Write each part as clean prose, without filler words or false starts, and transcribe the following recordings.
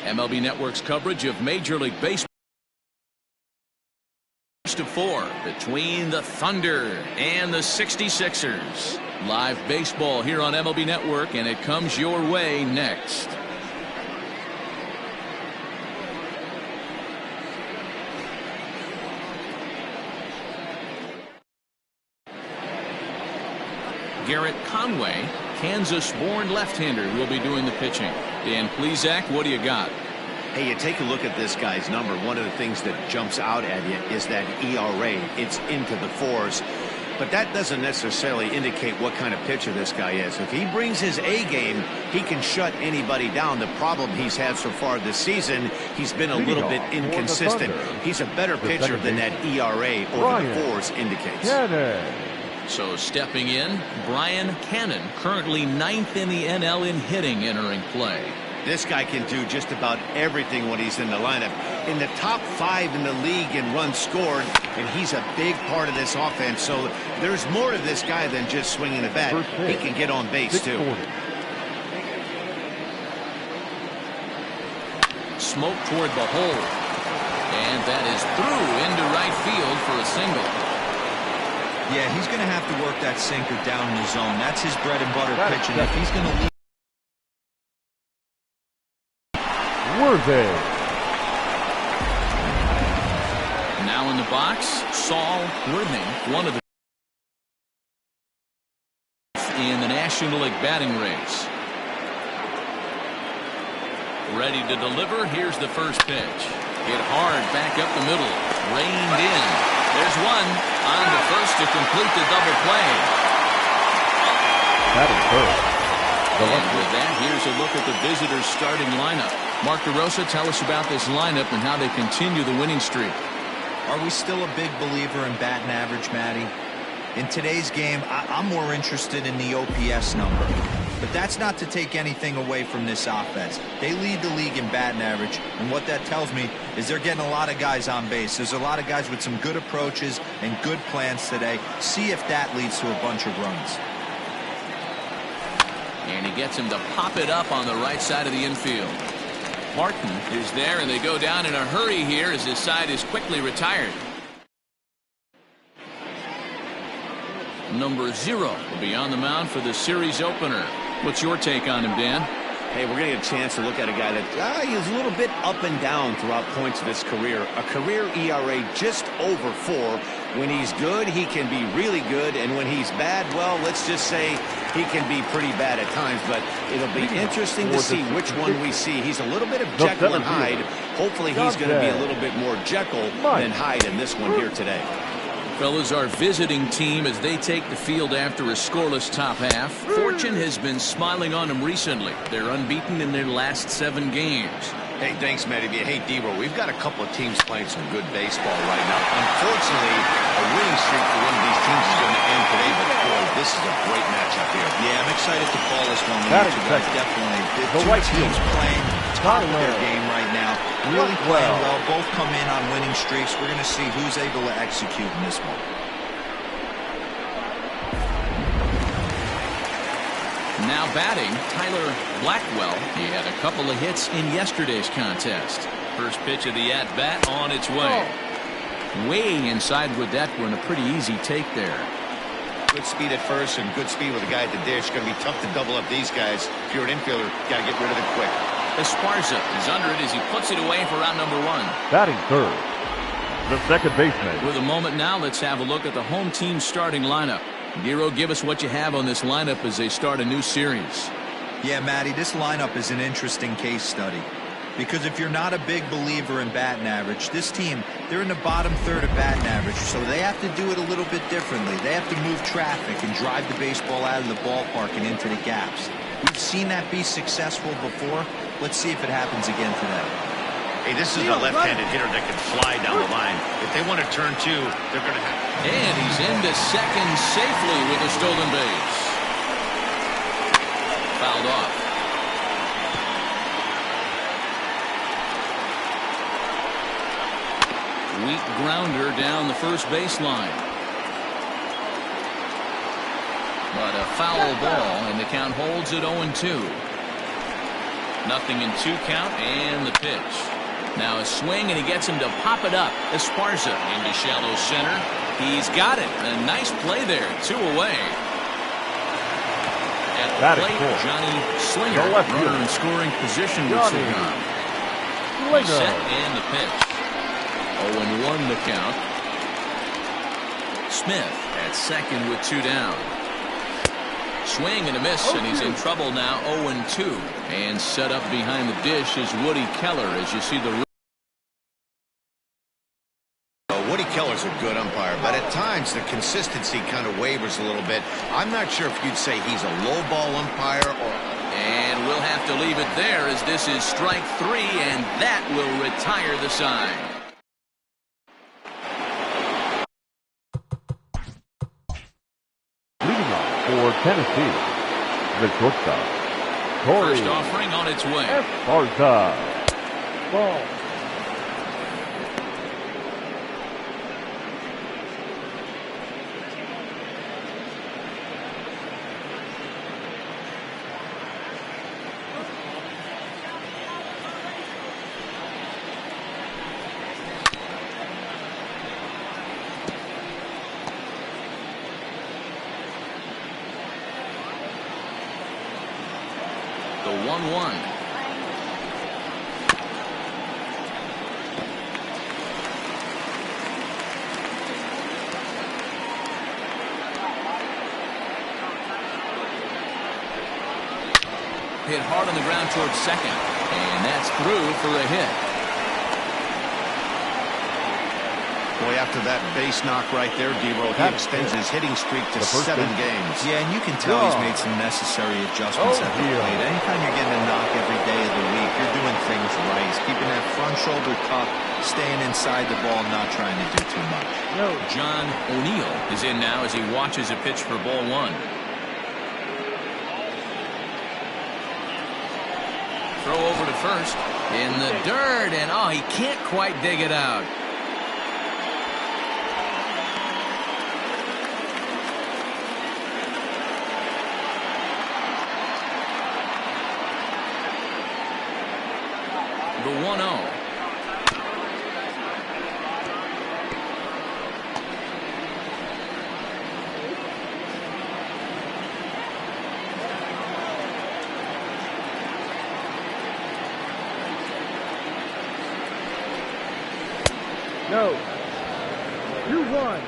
MLB Network's coverage of Major League Baseball. First of 4 between the Thunder and the 66ers. Live baseball here on MLB Network, and it comes your way next. Garrett Conway, Kansas-born left-hander, will be doing the pitching. Dan Plesac, what do you got? Hey, you take a look at this guy's number. One of the things that jumps out at you is that ERA. It's into the 4s. But that doesn't necessarily indicate what kind of pitcher this guy is. If he brings his A game, he can shut anybody down. The problem he's had so far this season, he's been a little bit inconsistent. He's a better pitcher than that ERA over the 4s indicates. So stepping in, Brian Cannon, currently 9th in the NL in hitting, entering play. This guy can do just about everything when he's in the lineup. In the top 5 in the league in runs scored, and he's a big part of this offense. So there's more to this guy than just swinging the bat. He can get on base, too. Smoke toward the hole. And that is through into right field for a single. Yeah, he's going to have to work that sinker down in the zone. That's his bread and butter pitching. If he's going to leave. Worthy. Now in the box, Saul Worthing, one of the in the National League batting race. Ready to deliver. Here's the first pitch. Hit hard back up the middle. Reined in. There's one on the first to complete the double play. That is first. And with that, here's a look at the visitors' starting lineup. Mark DeRosa, tell us about this lineup and how they continue the winning streak. Are we still a big believer in batting average, Matty? In today's game, I'm more interested in the OPS number. But that's not to take anything away from this offense. They lead the league in batting average, and what that tells me is they're getting a lot of guys on base. There's a lot of guys with some good approaches and good plans today. See if that leads to a bunch of runs. And he gets him to pop it up on the right side of the infield. Martin is there, and they go down in a hurry here as his side is quickly retired. Number 0 will be on the mound for the series opener. What's your take on him, Dan? Hey, we're getting a chance to look at a guy that he's a little bit up and down throughout points of his career. A career ERA just over 4. When he's good, he can be really good, and when he's bad, well, let's just say he can be pretty bad at times. But it'll be interesting to see which one we see. He's a little bit of Jekyll and Hyde. Hopefully he's going to be a little bit more Jekyll than Hyde in this one here today. Fellas, our visiting team as they take the field after a scoreless top half. Fortune has been smiling on them recently. They're unbeaten in their last 7 games. Hey, thanks, Matty. Hey, D-Roll, we've got a couple of teams playing some good baseball right now. Unfortunately, a winning streak for one of these teams is going to end today, but boy, this is a great matchup here. Yeah, I'm excited to call this one. Definitely. The two teams playing top of their game right now. Really playing well. Both come in on winning streaks. We're going to see who's able to execute in this one. Now batting, Tyler Blackwell. He had a couple of hits in yesterday's contest. First pitch of the at-bat on its way. Way inside with that one. A pretty easy take there. Good speed at first and good speed with the guy at the dish. Going to be tough to double up these guys. If you're an infielder, got to get rid of it quick. Esparza is under it as he puts it away for round number 1. Batting third, the second baseman. With a moment now, let's have a look at the home team starting lineup. Giro, give us what you have on this lineup as they start a new series. Yeah, Matty, this lineup is an interesting case study. Because if you're not a big believer in batting average, this team, they're in the bottom third of batting average, so they have to do it a little bit differently. They have to move traffic and drive the baseball out of the ballpark and into the gaps. We've seen that be successful before. Let's see if it happens again today. Hey, this is a left-handed hitter that can fly down the line. If they want to turn 2, they're going to have. And he's into second safely with a stolen base. Fouled off. Weak grounder down the first baseline. But a foul ball, and the count holds at 0-2. Nothing in 2 count and the pitch. Now a swing and he gets him to pop it up. Esparza into shallow center. He's got it. A nice play there. 2 away. At the plate, Johnny Slinger, runner in scoring position with Sagan. Set and the pitch. 0-1 the count. Smith at second with 2 down. Swing and a miss, and he's in trouble now. 0-2. And set up behind the dish is Woody Keller as you see the. Woody Keller's a good umpire, but at times the consistency kind of wavers a little bit. I'm not sure if you'd say he's a low ball umpire or. And we'll have to leave it there as this is strike 3, and that will retire the sign. Leading off for Tennessee, the shortstop, Corey. First offering on its way. Esparza. Ball. The 1-1. Hit hard on the ground towards second, and that's through for a hit. Boy, after that base knock right there, D-Roll, he extends his hitting streak to 7 games. Yeah, and you can tell he's made some necessary adjustments at the plate. Anytime you're getting a knock every day of the week, you're doing things right. He's keeping that front shoulder tucked, staying inside the ball, not trying to do too much. John O'Neill is in now as he watches a pitch for ball 1. Throw over to first in the dirt, and oh, he can't quite dig it out. The 1-0. No. 2-1.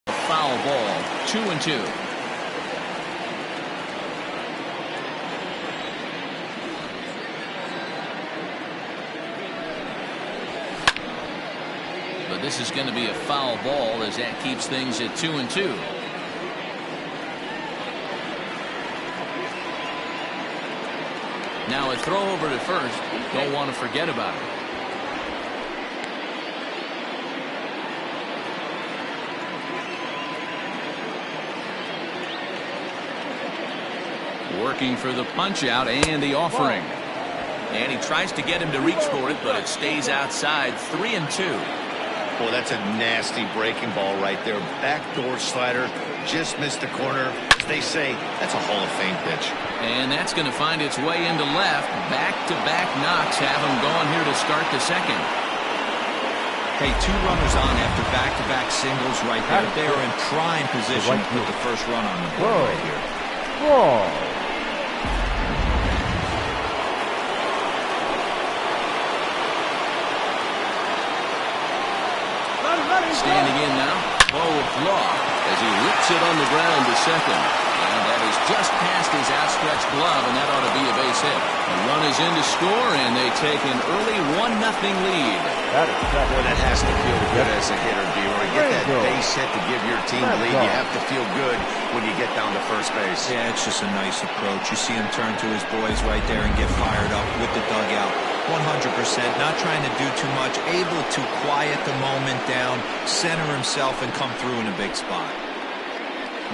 Foul ball. 2-2. But this is going to be a foul ball as that keeps things at 2-2. Now a throw over to first. Don't want to forget about it. Working for the punch out and the offering. And he tries to get him to reach for it, but it stays outside. 3-2. Boy, that's a nasty breaking ball right there. Backdoor slider, just missed the corner. As they say, that's a Hall of Fame pitch. And that's going to find its way into left. Back-to-back knocks have him going here to start the second. Hey, 2 runners on after back-to-back singles right there. They are in prime position to put the first run on the board right here. Whoa. Standing in now, Bo Law as he rips it on the ground to second. And that is just past his outstretched glove, and that ought to be a base hit. The run is in to score, and they take an early 1-0 lead. That has to feel good as a hitter, D-Roy. Get that base hit to give your team the lead. You have to feel good when you get down to first base. Yeah, it's just a nice approach. You see him turn to his boys right there and get fired up with the dugout. 100%. Not trying to do too much. Able to quiet the moment down, center himself, and come through in a big spot.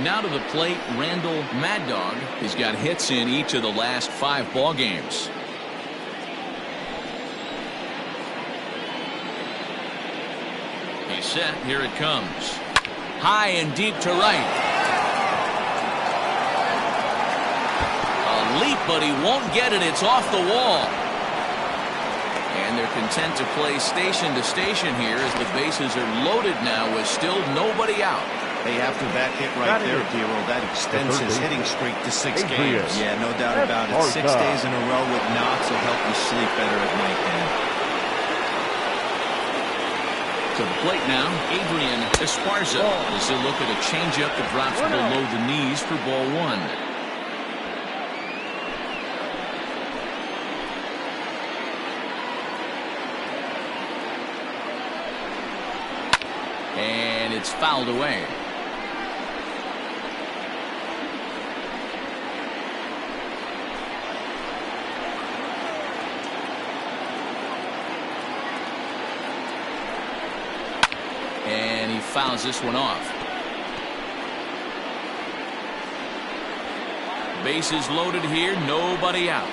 Now to the plate, Randall Mad Dog. He's got hits in each of the last 5 ball games. He's set. Here it comes. High and deep to right. A leap, but he won't get it. It's off the wall. And they're content to play station to station here as the bases are loaded now with still nobody out. Hey, after that hit right there, Hero, that extends his hitting streak to 6 games. Yeah, no doubt about it. 6 days in a row with knocks will help you sleep better at night, man. To the plate now, Adrian Esparza. As he'll look at a changeup that drops below the knees for ball 1. And it's fouled away. And he fouls this one off. Bases loaded here, nobody out.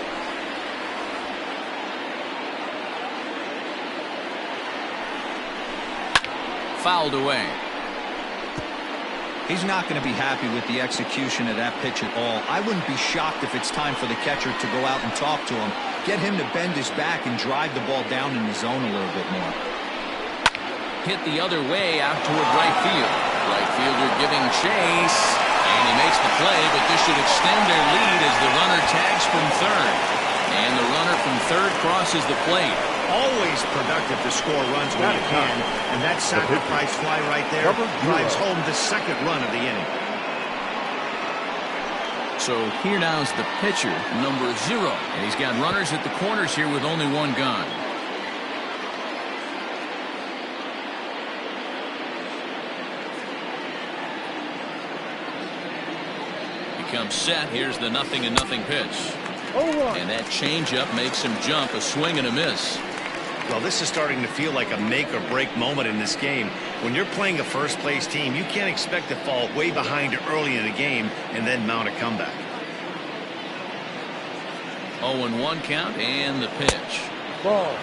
Fouled away. He's not going to be happy with the execution of that pitch at all. I wouldn't be shocked if it's time for the catcher to go out and talk to him. Get him to bend his back and drive the ball down in the zone a little bit more. Hit the other way out toward right field. Right fielder giving chase. And he makes the play, but this should extend their lead as the runner tags from third. And the runner from third crosses the plate. Always productive to score runs when you can. And that sacrifice fly right there drives home the second run of the inning. So here now is the pitcher, number 0. And he's got runners at the corners here with only 1 gone. Comes set. Here's the 0-0 pitch. And that changeup makes him jump. A swing and a miss. Well, this is starting to feel like a make or break moment in this game. When you're playing a first place team, you can't expect to fall way behind early in the game and then mount a comeback. 0-1 count and the pitch. Ball.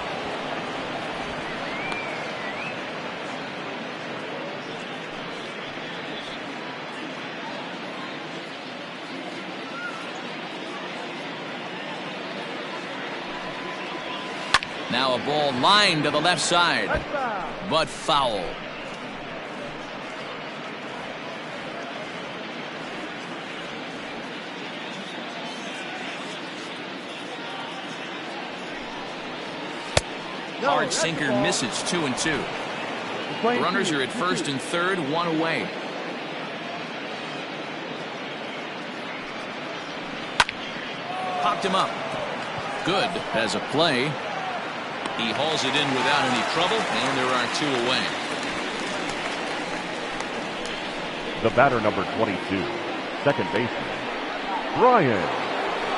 Now a ball lined to the left side, but foul. Hard sinker misses. 2-2. Runners are at first and third, 1 away. Popped him up. Good as a play. He hauls it in without any trouble, and there are 2 away. The batter, number 22, second baseman, Brian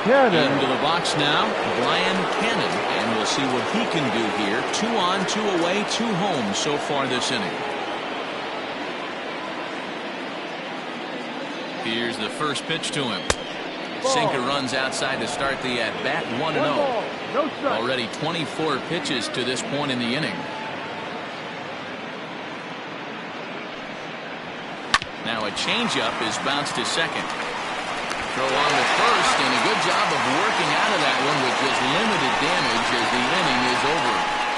Cannon. Into the box now, Brian Cannon, and we'll see what he can do here. 2 on, 2 away, 2 home so far this inning. Here's the first pitch to him. Sinker runs outside to start the at-bat. 1-0. Already 24 pitches to this point in the inning. Now a changeup is bounced to second. Throw on to first, and a good job of working out of that one with just limited damage as the inning is over.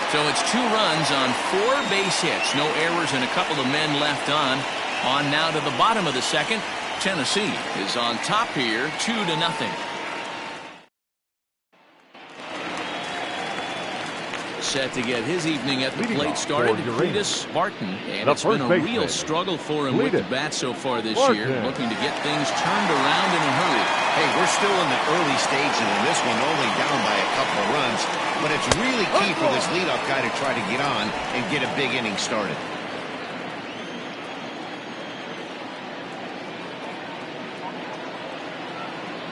So it's 2 runs on 4 base hits. No errors and a couple of men left on. On now to the bottom of the second. Tennessee is on top here, 2-0. Set to get his evening at the plate started, Cletus Barton, and it's been a real struggle for him with the bat so far this year, looking to get things turned around in a hurry. Hey, we're still in the early stages in this one, only down by a couple of runs, but it's really key for this leadoff guy to try to get on and get a big inning started.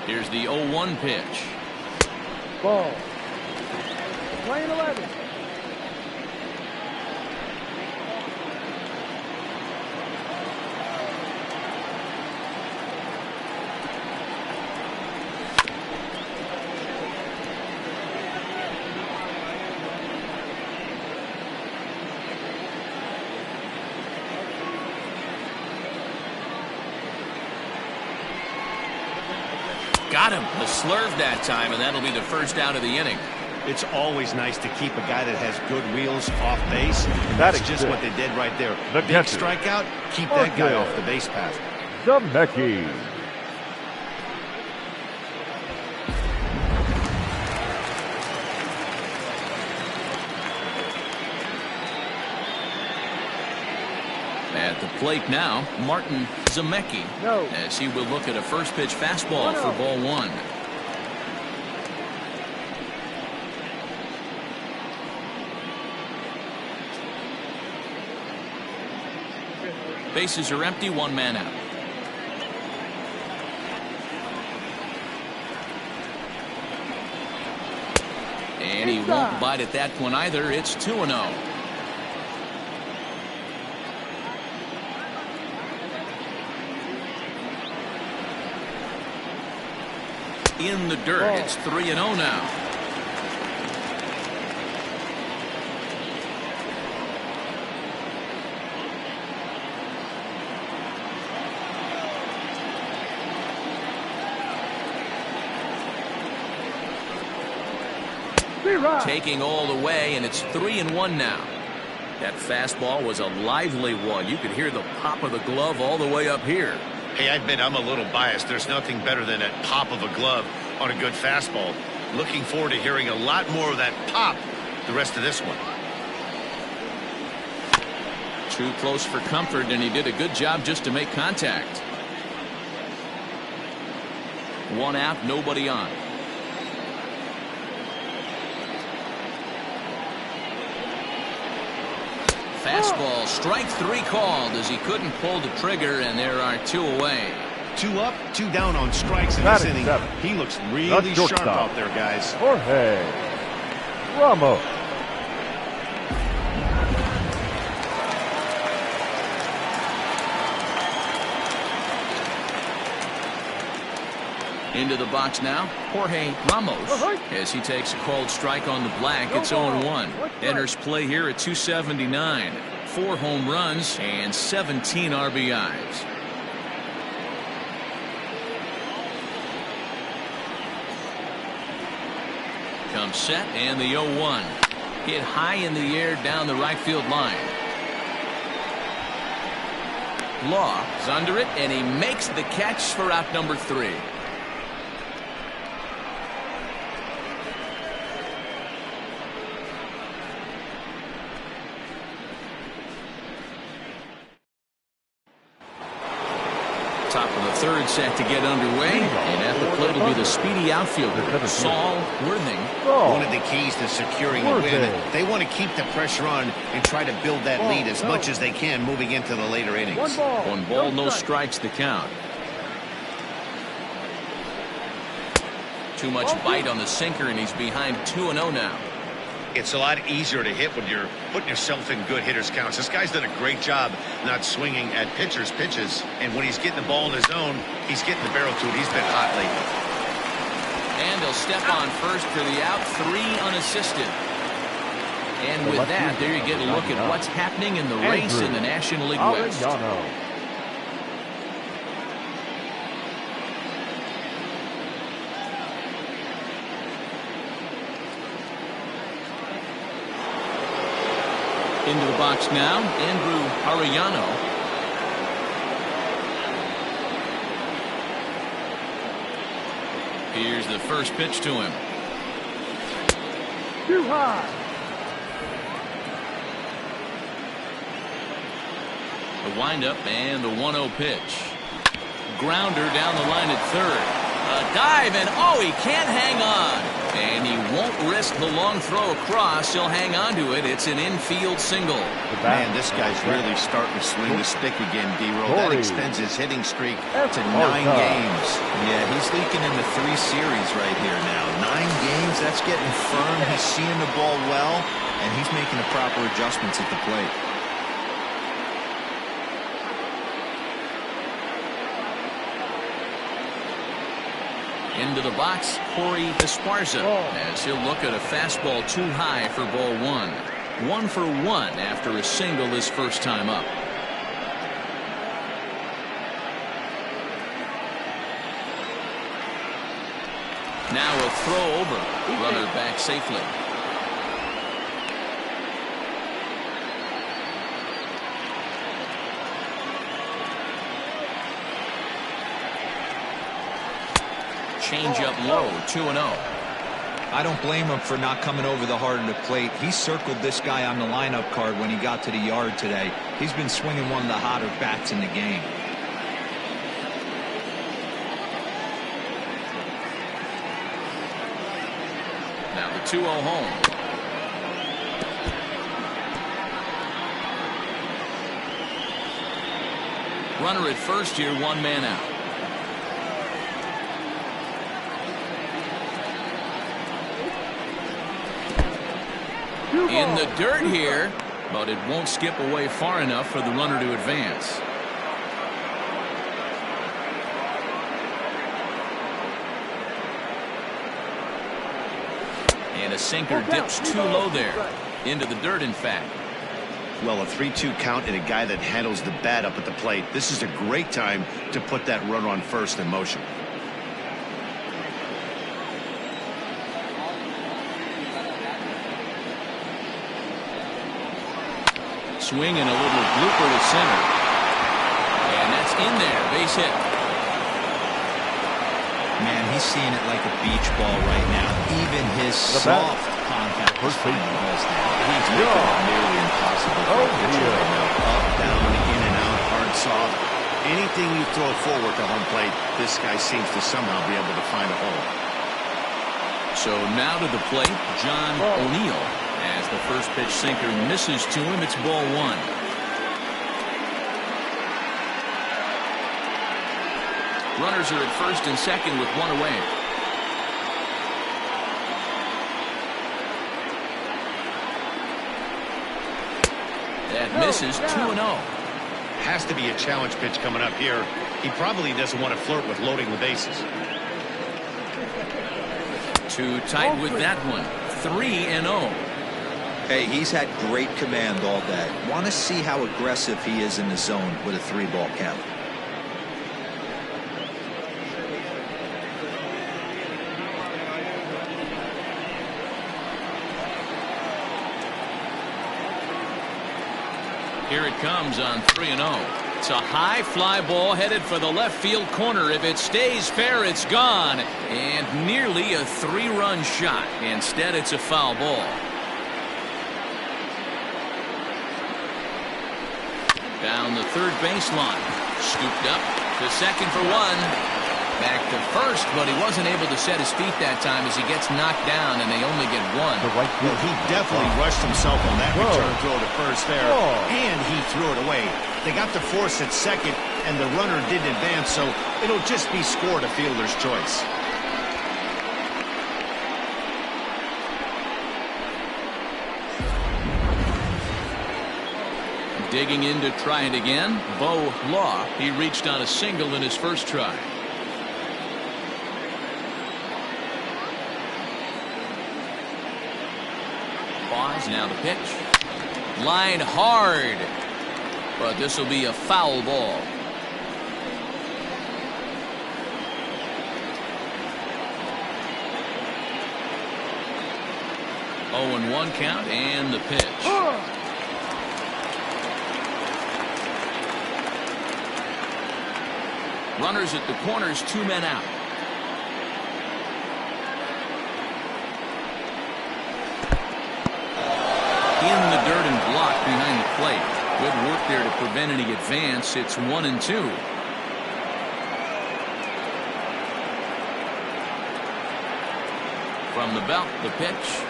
Here's the 0-1 pitch. Ball. Lane 11. Got him. The slurve that time, and that'll be the first out of the inning. It's always nice to keep a guy that has good wheels off base. And that's just what they did right there. Big strikeout, keep that guy off the base path. Zemecki. At the plate now, Martin Zemecki, as he will look at a first pitch fastball for ball one. Bases are empty, one man out. And he won't bite at that one either. It's 2-0. In the dirt. It's 3-0 now. Taking all the way, and it's 3-1 now. That fastball was a lively one. You could hear the pop of the glove all the way up here. Hey, I admit I'm a little biased. There's nothing better than that pop of a glove on a good fastball. Looking forward to hearing a lot more of that pop the rest of this one. Too close for comfort, and he did a good job just to make contact. One out, nobody on. Fastball, strike three called as he couldn't pull the trigger, and there are two away. 2 up, 2 down on strikes in this inning. He looks really sharp out there, guys. Jorge Ramos. Into the box now, Jorge Ramos, as he takes a cold strike on the black. It's 0-1. Enters play here at 279. 4 home runs and 17 RBIs. Comes set, and the 0-1. Hit high in the air down the right field line. Law is under it, and he makes the catch for out number 3. Top of the third set to get underway, and at the plate will be the speedy outfielder, Saul Worthing. One of the keys to securing a win, they want to keep the pressure on and try to build that lead as much as they can moving into the later innings. One ball, no strikes the count. Too much bite on the sinker, and he's behind 2-0 now. It's a lot easier to hit when you're putting yourself in good hitters' counts. This guy's done a great job not swinging at pitchers' pitches. And when he's getting the ball in his zone, he's getting the barrel to it. He's been hot lately. And he'll step on first for the out, 3 unassisted. And with that, there you get a look at what's happening in the race in the National League West. Into the box now, Andrew Arellano. Here's the first pitch to him. Too high. The windup and the 1-0 pitch. Grounder down the line at third. A dive, and oh, he can't hang on. And he won't risk the long throw across. He'll hang on to it. It's an infield single. Man, this guy's really starting to swing the stick again, D-Roll. That extends his hitting streak to 9 games. Yeah, he's leaking into 3 series right here now. 9 games, that's getting firm. He's seeing the ball well, and he's making the proper adjustments at the plate. Into the box, Corey Esparza, as he'll look at a fastball too high for ball 1. 1 for 1 after a single his first time up. Now a throw over. Runner back safely. Change up low, 2-0. I don't blame him for not coming over the heart of the plate. He circled this guy on the lineup card when he got to the yard today. He's been swinging one of the hotter bats in the game. Now the 2-0 home. Runner at first here, 1 man out. In the dirt here, but it won't skip away far enough for the runner to advance. And a sinker dips too low there. Into the dirt, in fact. Well, a 3-2 count and a guy that handles the bat up at the plate. This is a great time to put that runner on first in motion. Swing and a little blooper to center. And that's in there. Base hit. Man, he's seeing it like a beach ball right now. Even his soft contact is finding the balls down. He's making it nearly impossible for a pitcher right now. Up, down, in and out, hard, soft. Anything you throw forward to home plate, this guy seems to somehow be able to find a hole. So now to the plate, John O'Neill. As the first pitch sinker misses to him, it's ball 1. Runners are at first and second with 1 away. That misses, 2-0. Has to be a challenge pitch coming up here. He probably doesn't want to flirt with loading the bases. Too tight with that one. 3-0. Hey, he's had great command all day. Want to see how aggressive he is in the zone with a 3-ball count. Here it comes on 3-0. It's a high fly ball headed for the left field corner. If it stays fair, it's gone. And nearly a 3-run shot. Instead, it's a foul ball. Down the third baseline. Scooped up to second for 1. Back to first, but he wasn't able to set his feet that time as he gets knocked down, and they only get 1. Well, he definitely rushed himself on that return throw to first there, and he threw it away. They got the force at second, and the runner didn't advance, so it'll just be scored a fielder's choice. Digging in to try it again, Bo Law. He reached on a single in his first try. Pause, now the pitch. Line hard, but this will be a foul ball. Oh, and 1 count, and the pitch. Runners at the corners, 2 men out. In the dirt and blocked behind the plate. Good work there to prevent any advance. It's 1-2. From the belt, the pitch.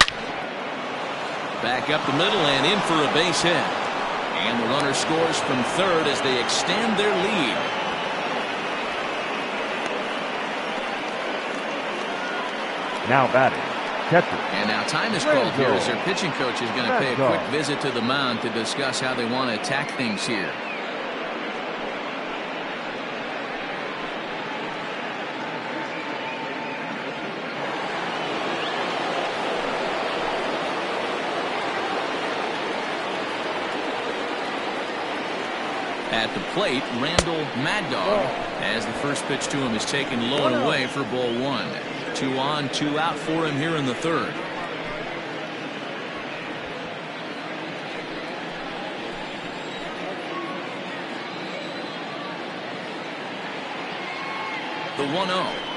Back up the middle and in for a base hit. And the runner scores from third as they extend their lead. Now batting, catcher. And now time is called here as their pitching coach is going to pay a quick visit to the mound to discuss how they want to attack things here. At the plate, Randall Mad Dog, as the first pitch to him is taken low and away for ball one. 2 on, 2 out for him here in the third. The 1-0.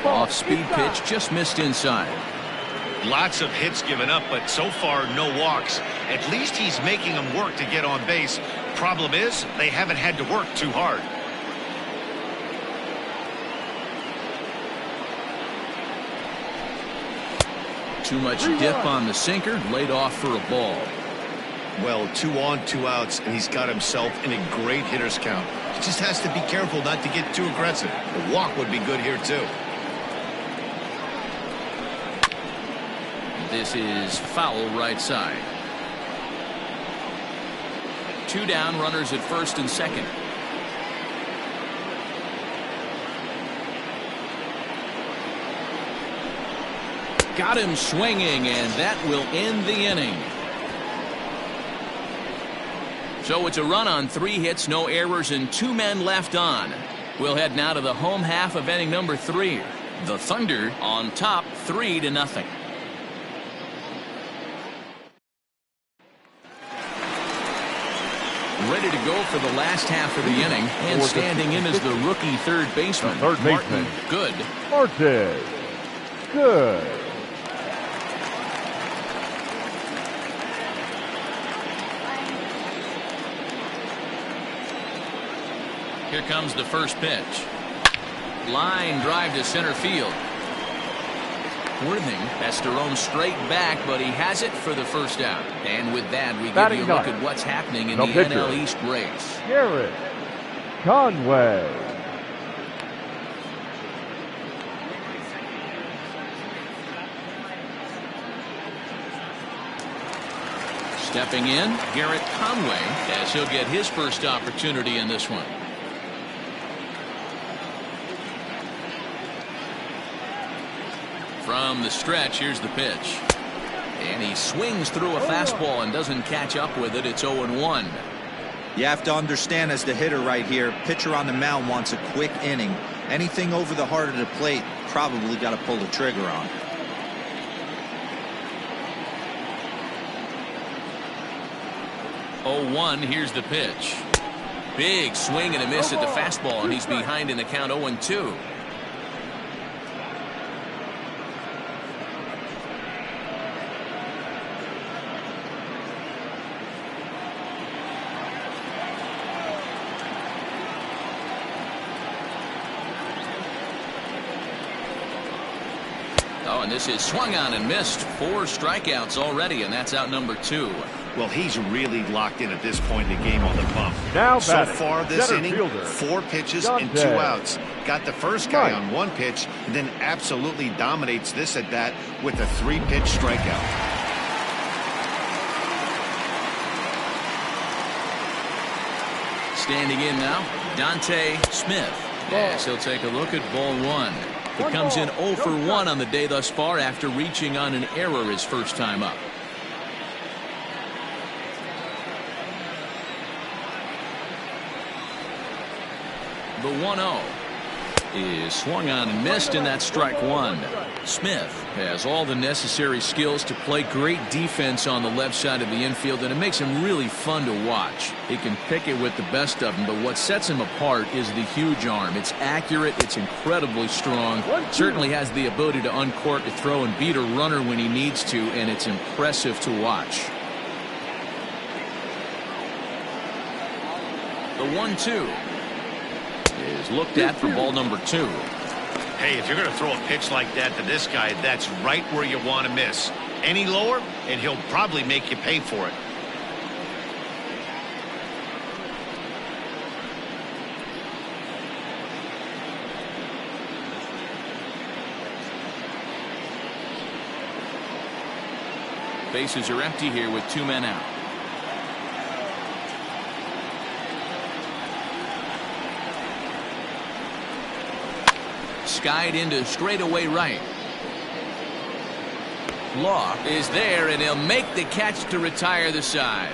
Off-speed pitch just missed inside. Lots of hits given up, but so far no walks. At least he's making them work to get on base. Problem is, they haven't had to work too hard. Too much dip on the sinker, laid off for a ball. Well, 2 on, 2 outs, and he's got himself in a great hitter's count. He just has to be careful not to get too aggressive. A walk would be good here, too. This is foul right side. 2 down, runners at first and second. Got him swinging, and that will end the inning. So it's a run on 3 hits, no errors, and 2 men left on. We'll head now to the home half of inning number 3. The Thunder on top 3-0. Ready to go for the last half of the inning, and standing in is the rookie third baseman, Martin Good. Martin Good. Here comes the first pitch. Line drive to center field. Worthing has to roam straight back, but he has it for the first out. And with that, we give you a look at what's happening in the NL East race. Garrett Conway. Stepping in, Garrett Conway, as he'll get his first opportunity in this one. From the stretch, here's the pitch. And he swings through a fastball and doesn't catch up with it. It's 0-1. You have to understand, as the hitter right here, pitcher on the mound wants a quick inning. Anything over the heart of the plate, probably got to pull the trigger on. Here's the pitch. Big swing and a miss at the fastball, and he's behind in the count 0-2. And this is swung on and missed. 4 strikeouts already, and that's out number 2. Well, he's really locked in at this point in the game on the bump. Now so far this inning, 4 pitches and 2 outs. Got the first guy on 1 pitch, and then absolutely dominates this at bat with a 3-pitch strikeout. Standing in now, Dante Smith. Yes, he'll take a look at ball 1. He comes in 0 for 1 on the day thus far after reaching on an error his first time up. The 1-0. is swung on and missed, and that's strike one. Smith has all the necessary skills to play great defense on the left side of the infield, and it makes him really fun to watch. He can pick it with the best of them, but what sets him apart is the huge arm. It's accurate, it's incredibly strong, certainly has the ability to uncork a throw and beat a runner when he needs to, and it's impressive to watch. The 1-2 is looked at for ball number 2. Hey, if you're going to throw a pitch like that to this guy, that's right where you want to miss. Any lower, and he'll probably make you pay for it. Bases are empty here with 2 men out. Skied into straightaway right. Law is there, and he'll make the catch to retire the side.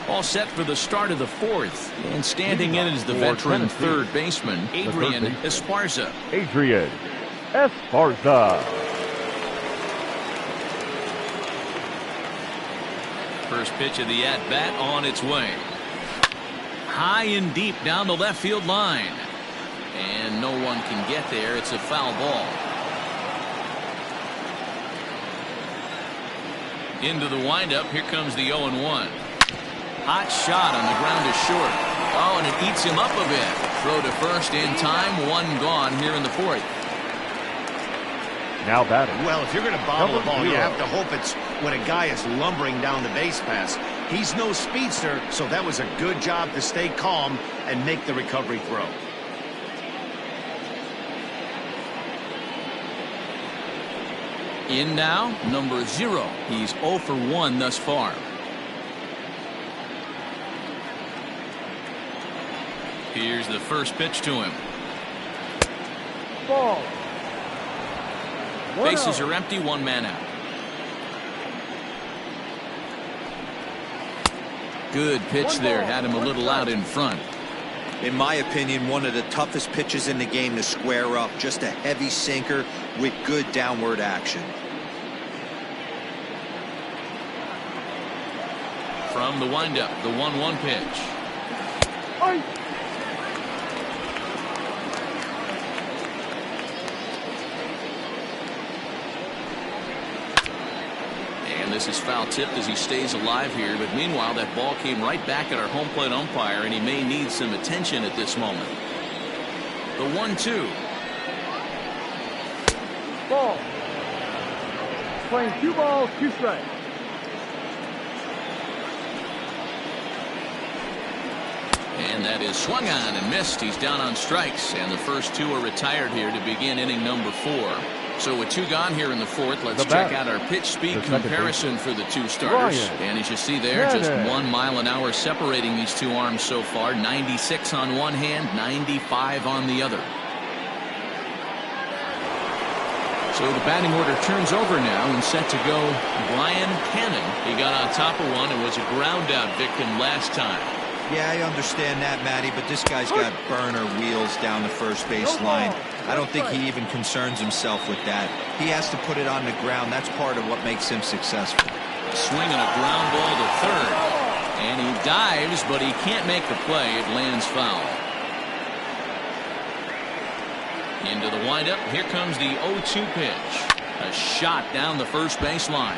All set for the start of the 4th, and standing in is the veteran third baseman, Adrian Esparza. Adrian Esparza. First pitch of the at-bat on its way. High and deep down the left field line. And no one can get there. It's a foul ball. Into the windup. Here comes the 0-1. Hot shot on the ground is short. Oh, and it eats him up a bit. Throw to first in time. 1 gone here in the 4th. Now batting. Well, if you're going to bobble the ball, you have to hope it's when a guy is lumbering down the base pass. He's no speedster, so that was a good job to stay calm and make the recovery throw. In now, number 0. He's 0 for 1 thus far. Here's the first pitch to him. Ball. Bases are empty, 1 man out. Good pitch there, had him a little out in front. In my opinion, one of the toughest pitches in the game to square up. Just a heavy sinker with good downward action. From the windup, the 1-1 pitch. This is foul tipped as he stays alive here, but meanwhile that ball came right back at our home plate umpire, and he may need some attention at this moment. The 1-2. Ball. Playing 2 balls, 2 strikes. And that is swung on and missed. He's down on strikes, and the first 2 are retired here to begin inning number 4. So with 2 gone here in the 4th, let's check out our pitch speed comparison for the 2 starters. And as you see there, just 1 mile an hour separating these 2 arms so far. 96 on one hand, 95 on the other. So the batting order turns over now, and set to go Brian Cannon. He got on top of one and was a ground out victim last time. Yeah, I understand that, Matty, but this guy's got burner wheels down the first base line. I don't think he even concerns himself with that. He has to put it on the ground. That's part of what makes him successful. Swinging a ground ball to third. And he dives, but he can't make the play. It lands foul. Into the windup. Here comes the 0-2 pitch. A shot down the first base line.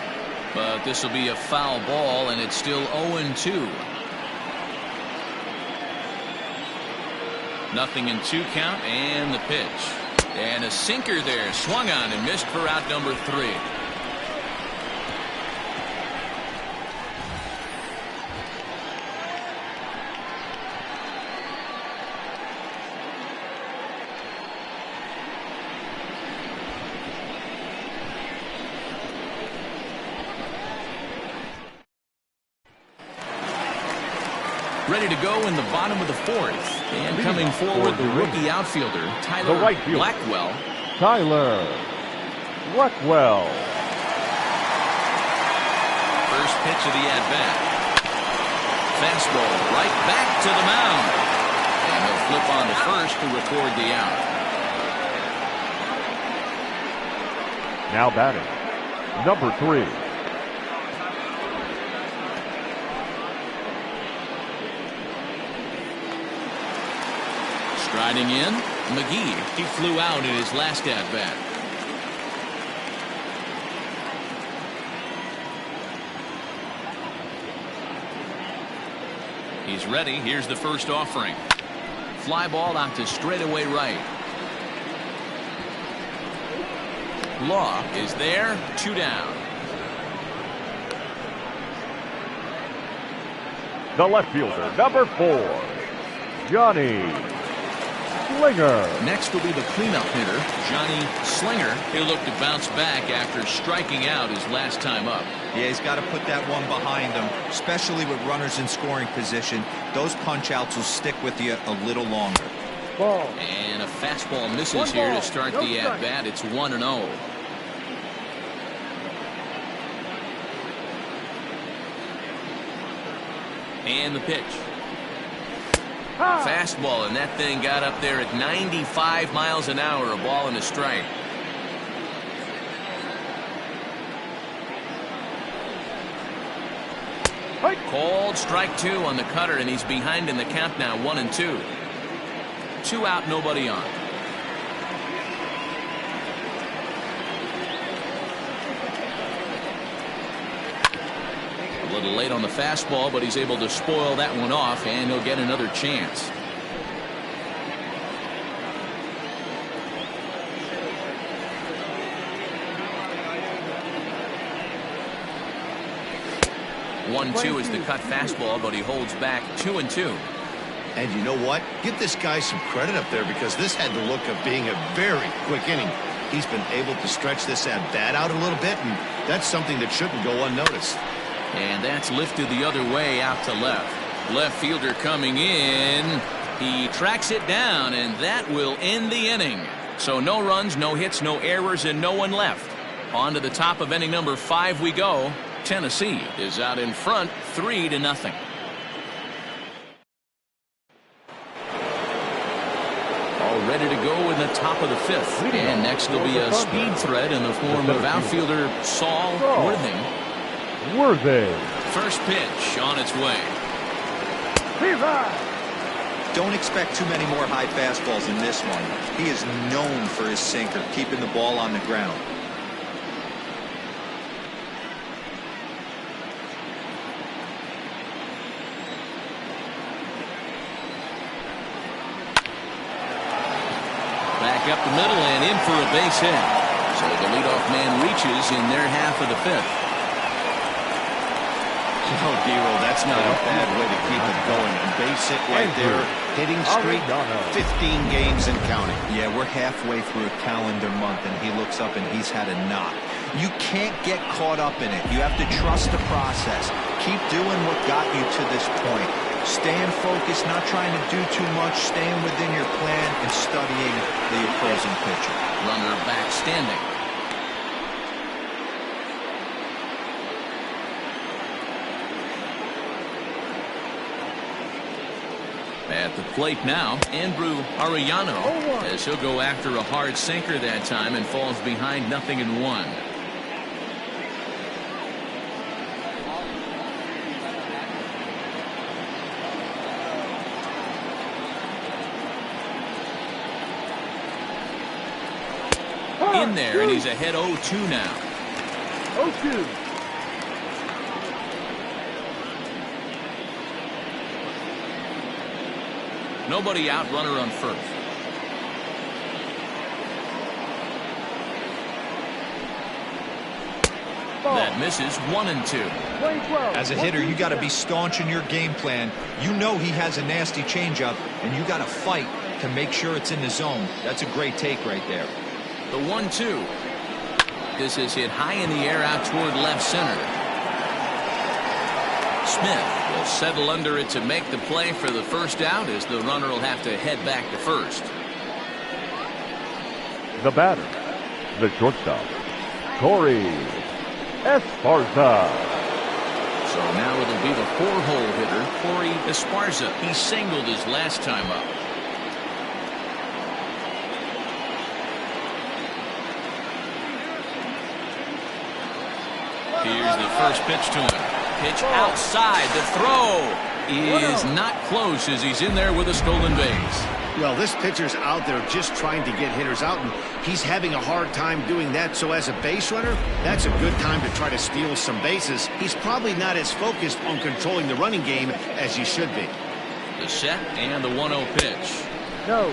But this will be a foul ball, and it's still 0-2. Nothing in 2 count, and the pitch. And a sinker there, swung on and missed for out number 3. Ready to go in the bottom of the 4th. And coming forward, the rookie outfielder, Tyler Blackwell. Tyler Blackwell. First pitch of the at-bat. Fastball right back to the mound. And he'll flip on to first to record the out. Now batting, number 3. Striding in, McGee. He flew out in his last at-bat. He's ready. Here's the first offering. Fly ball out to straightaway right. Law is there. 2 down. The left fielder, number 4, Johnny Slinger. Next will be the cleanup hitter, Johnny Slinger. He'll look to bounce back after striking out his last time up. Yeah, he's got to put that one behind him, especially with runners in scoring position. Those punch-outs will stick with you a little longer. Ball. And a fastball misses here to start the at-bat. It's 1-0. And the pitch. Fastball, and that thing got up there at 95 miles an hour. A ball and a strike. Called strike 2 on the cutter, and he's behind in the count now. 1-2. 2 out, nobody on. A little late on the fastball, but he's able to spoil that one off, and he'll get another chance. One, 2 is the cut fastball, but he holds back. 2-2. And you know what? Give this guy some credit up there, because this had the look of being a very quick inning. He's been able to stretch this at-bat out a little bit, and that's something that shouldn't go unnoticed. And that's lifted the other way out to left. Left fielder coming in. He tracks it down, and that will end the inning. So no runs, no hits, no errors, and no one left. On to the top of inning number 5 we go. Tennessee is out in front 3-0. All ready to go in the top of the 5th. And next will be a speed threat in the form of outfielder Saul Worthing. First pitch on its way. Don't expect too many more high fastballs in this one. He is known for his sinker, keeping the ball on the ground. Back up the middle and in for a base hit. So the leadoff man reaches in their half of the 5th. Oh, Giro, that's not a bad way to keep it going. A base hit right there. Hitting streak, 15 games and counting. Yeah, we're halfway through a calendar month, and he looks up and he's had a knock. You can't get caught up in it. You have to trust the process. Keep doing what got you to this point. Staying focused, not trying to do too much, staying within your plan, and studying the opposing pitcher. Runner back standing. At the plate now, Andrew Arellano, as he'll go after a hard sinker that time and falls behind 0-1. In there, and he's ahead 0-2 now. 0-2. Nobody out, runner on first. That misses. 1-2. As a hitter, you got to be staunch in your game plan. You know he has a nasty changeup, and you got to fight to make sure it's in the zone. That's a great take right there. The 1-2. This is hit high in the air out toward left center. Smith will settle under it to make the play for the first out, as the runner will have to head back to first. The batter, the shortstop, Corey Esparza. So now it'll be the 4-hole hitter, Corey Esparza. He singled his last time up. Here's the first pitch to him. Pitch outside. The throw is not close as he's in there with a stolen base. Well, this pitcher's out there just trying to get hitters out, and he's having a hard time doing that. So as a base runner, that's a good time to try to steal some bases. He's probably not as focused on controlling the running game as he should be. The set and the 1-0 pitch. No.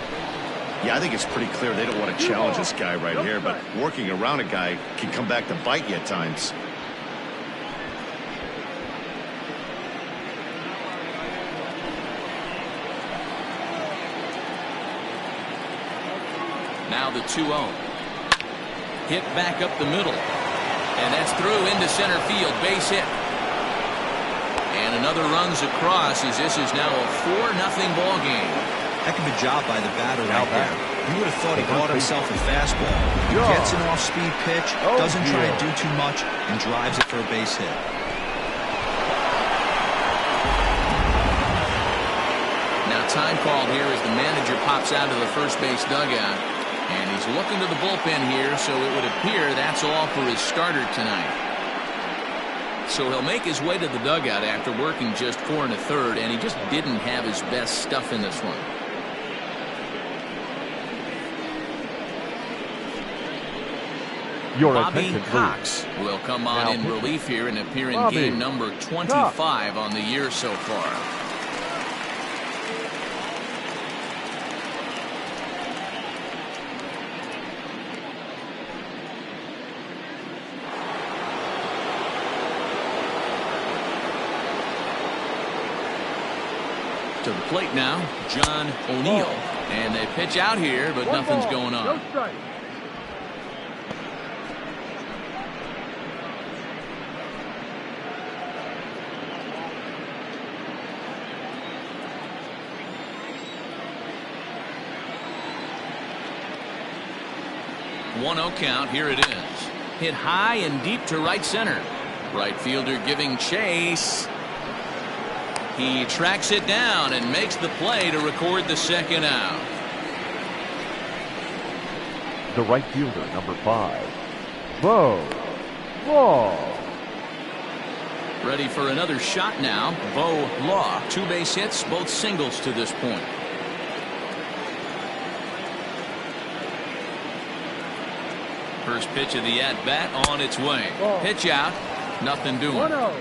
Yeah, I think it's pretty clear they don't want to challenge this guy right here, but working around a guy can come back to bite you at times. Now the 2-0. Hit back up the middle. And that's through into center field. Base hit. And another runs across as this is now a 4-0 ball game. Heck of a job by the batter right there. You would have thought he bought himself a fastball. He gets an off-speed pitch, doesn't try to do too much, and drives it for a base hit. Now time called here as the manager pops out of the first base dugout. And he's looking to the bullpen here, so it would appear that's all for his starter tonight. So he'll make his way to the dugout after working just 4 1/3, and he just didn't have his best stuff in this one. Bobby Cox will come on in relief here and appear in game number 25 on the year so far. To the plate now, John O'Neill. And they pitch out here, but nothing's going on. No strike. One 0 count. Here it is. Hit high and deep to right center. Right fielder giving chase. He tracks it down and makes the play to record the second out. The right fielder, number 5, Bo Law. Ready for another shot now. Bo Law. 2 base hits, both singles to this point. First pitch of the at-bat on its way. Pitch out. Nothing doing. 1-0.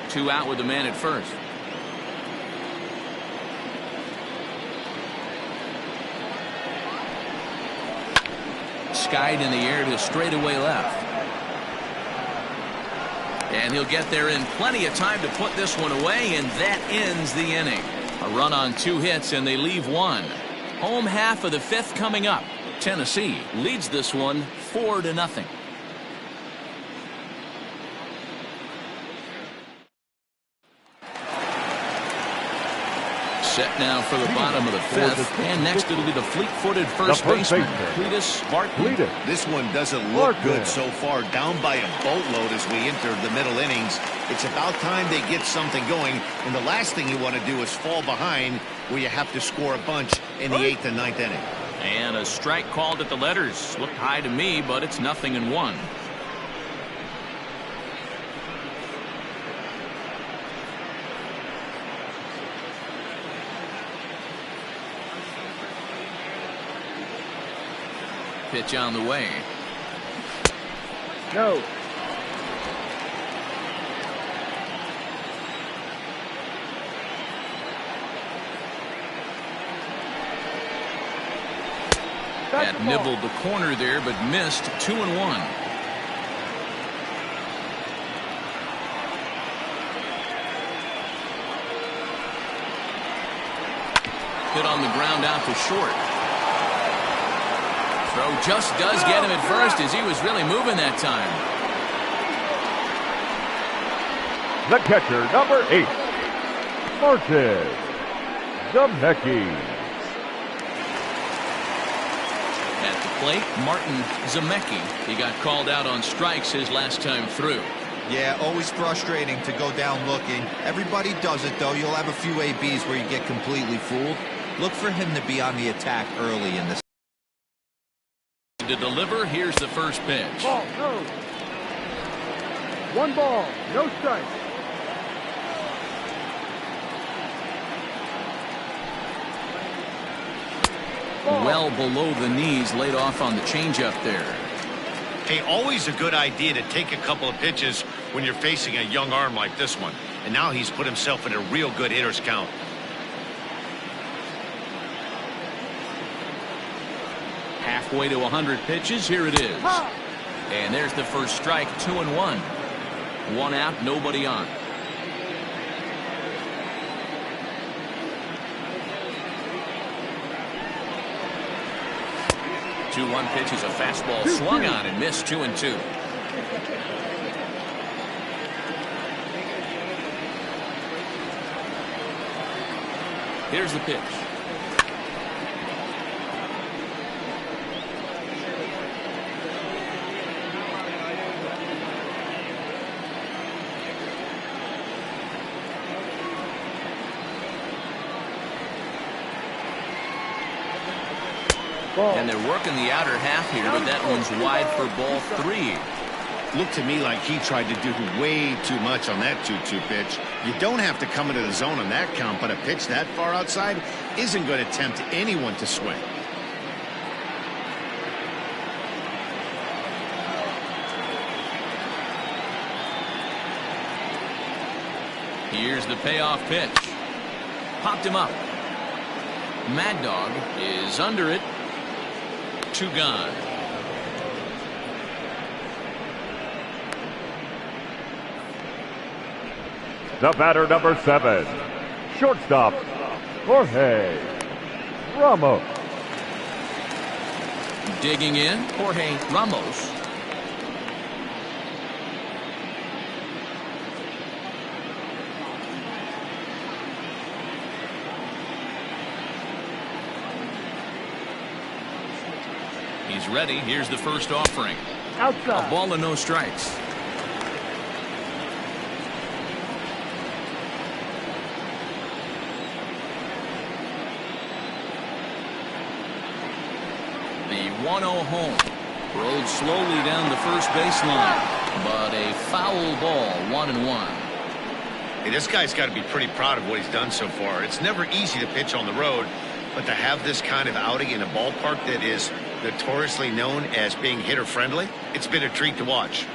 Two out with the man at first. Skied in the air to straightaway left. And he'll get there in plenty of time to put this one away, and that ends the inning. A run on 2 hits, and they leave 1. Home half of the 5th coming up. Tennessee leads this one 4-0. Set now for the bottom of the 5th, and next it'll be the fleet-footed first baseman, Cletus Barton. This one doesn't look good so far, down by a boatload as we enter the middle innings. It's about time they get something going, and the last thing you want to do is fall behind where you have to score a bunch in the 8th and 9th inning. And a strike called at the letters. Looked high to me, but it's 0-1. Pitch on the way. No. That nibbled the corner there, but missed. 2-1. Hit on the ground out to short. Throw just does get him at first as he was really moving that time. The catcher, number 8, Martin Zemecki. At the plate, Martin Zemecki. He got called out on strikes his last time through. Yeah, always frustrating to go down looking. Everybody does it, though. You'll have a few ABs where you get completely fooled. Look for him to be on the attack early in this. To deliver, here's the first pitch. Ball, no. 1 ball, no strike. Ball. Well below the knees, laid off on the changeup there. Hey, always a good idea to take a couple of pitches when you're facing a young arm like this one. And now he's put himself in a real good hitter's count. Halfway to 100 pitches, here it is. And there's the first strike, 2-1. 1 out, nobody on. The 2-1 pitch is a fastball swung on and missed. 2-2. Here's the pitch. And they're working the outer half here, but that one's wide for ball 3. Looked to me like he tried to do way too much on that 2-2 pitch. You don't have to come into the zone on that count, but a pitch that far outside isn't going to tempt anyone to swing. Here's the payoff pitch. Popped him up. Mad Dog is under it. 2 gone. The batter, number 7, shortstop, Jorge Ramos. Digging in, Jorge Ramos. He's ready. Here's the first offering. Outside. A ball and no strikes. The 1-0 home. Rolled slowly down the first baseline, but a foul ball, 1-1. Hey, this guy's got to be pretty proud of what he's done so far. It's never easy to pitch on the road, but to have this kind of outing in a ballpark that is notoriously known as being hitter friendly, it's been a treat to watch.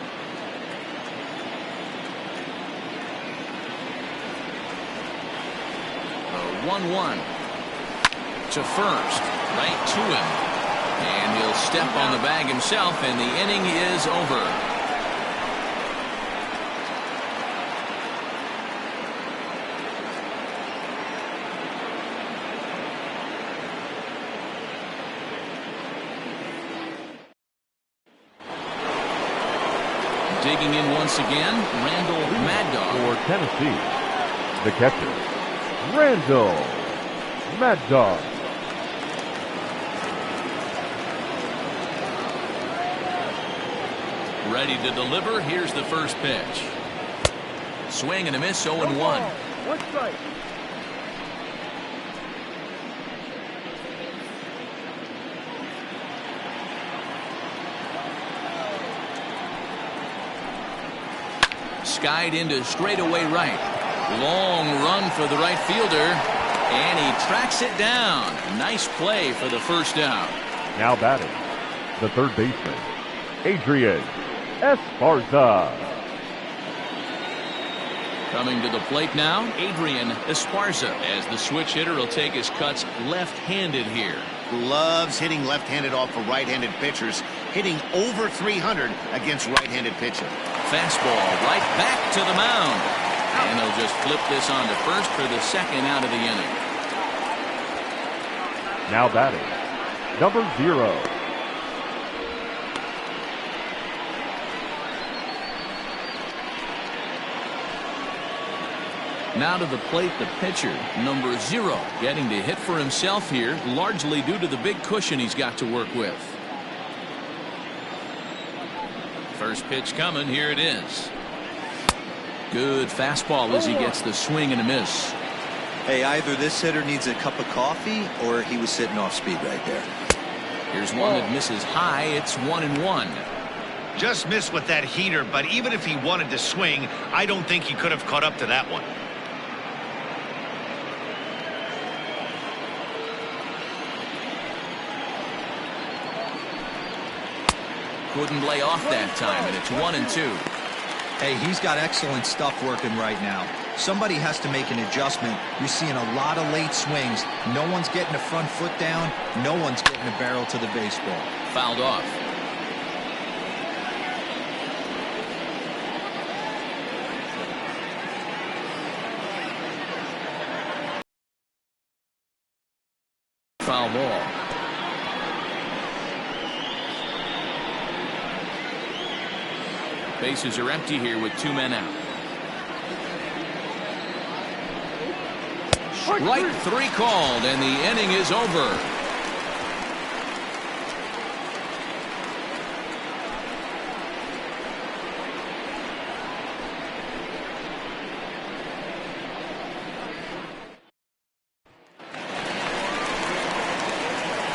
A 1-1 to first, right to him. And he'll step on the bag himself, and the inning is over. Digging in once again, Randall Mad Dog. For Tennessee, the catcher, Randall Mad Dog. Ready to deliver. Here's the first pitch. Swing and a miss, 0-1. 1 strike. Skied into straightaway right. Long run for the right fielder, and he tracks it down. Nice play for the first out. Now batting, the third baseman, Adrian Esparza. Coming to the plate now, Adrian Esparza, as the switch hitter will take his cuts left-handed here. Loves hitting left-handed off of right-handed pitchers, hitting over 300 against right-handed pitching. Fastball right back to the mound. And he'll just flip this on to first for the second out of the inning. Now batting, number 0, Now to the plate, the pitcher, number 0, getting to hit for himself here, largely due to the big cushion he's got to work with. First pitch coming. Here it is. Good fastball as he gets the swing and a miss. Hey, either this hitter needs a cup of coffee or he was sitting off speed right there. Here's one that misses high. It's 1-1. Just missed with that heater, but even if he wanted to swing, I don't think he could have caught up to that one. Couldn't lay off that time, and it's 1-2. Hey, he's got excellent stuff working right now. Somebody has to make an adjustment. You're seeing a lot of late swings. No one's getting the front foot down. No one's getting the barrel to the baseball. Fouled off. Foul ball. Bases are empty here with 2 men out. Strike 3 called, and the inning is over.